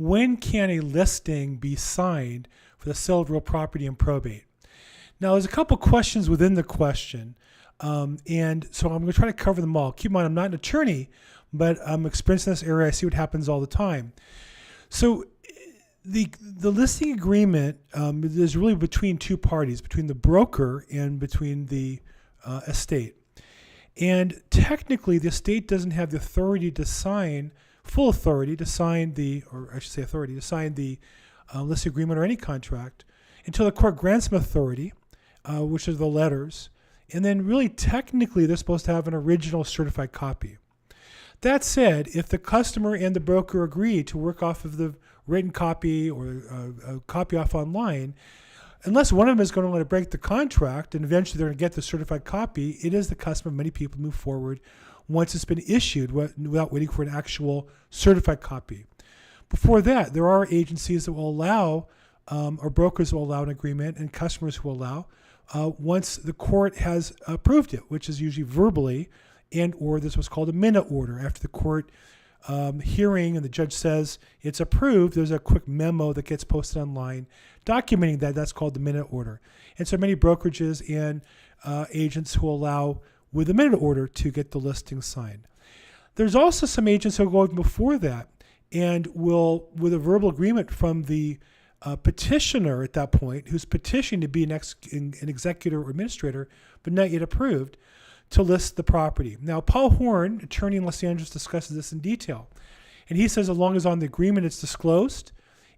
when can a listing be signed for the sale of real property in probate? Now, there's a couple questions within the question, and so I'm going to try to cover them all. Keep in mind, I'm not an attorney, but I'm experienced in this area. I see what happens all the time. So the listing agreement is really between two parties, between the broker and between the estate. And technically, the estate doesn't have the authority to sign, full authority to sign the, or I should say authority to sign the listing agreement or any contract until the court grants them authority, which are the letters. And then really technically, they're supposed to have an original certified copy. That said, if the customer and the broker agree to work off of the written copy or a copy off online, unless one of them is going to let it break the contract and eventually they're going to get the certified copy, it is the custom of many people to move forward once it's been issued without waiting for an actual certified copy. Before that, there are agencies that will allow, or brokers will allow an agreement and customers who will allow once the court has approved it, which is usually verbally, and or this was called a minute order. After the court hearing and the judge says it's approved, there's a quick memo that gets posted online documenting that. That's called the minute order. And so many brokerages and agents who allow with a minute order to get the listing signed. There's also some agents who will go before that and will, with a verbal agreement from the petitioner at that point, who's petitioning to be an executor or administrator, but not yet approved, to list the property. Now, Paul Horn, attorney in Los Angeles, discusses this in detail. And he says as long as on the agreement it's disclosed,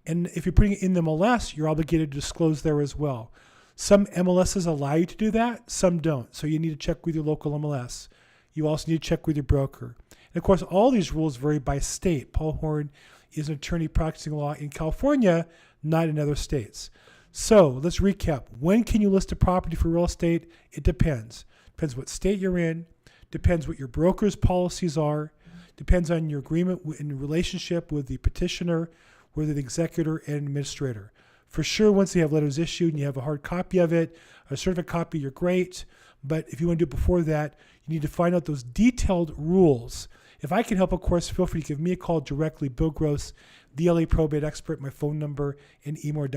and if you're putting it in the MLS, you're obligated to disclose there as well. Some MLSs allow you to do that, some don't. So you need to check with your local MLS. You also need to check with your broker. And of course, all these rules vary by state. Paul Horn is an attorney practicing law in California, not in other states. So let's recap. When can you list a property for real estate? It depends. Depends what state you're in, depends what your broker's policies are, depends on your agreement in relationship with the petitioner, whether the executor and administrator. For sure, once they have letters issued and you have a hard copy of it, a certified copy, you're great. But if you want to do it before that, you need to find out those detailed rules. If I can help, of course, feel free to give me a call directly, Bill Gross, the LA Probate expert, my phone number and email down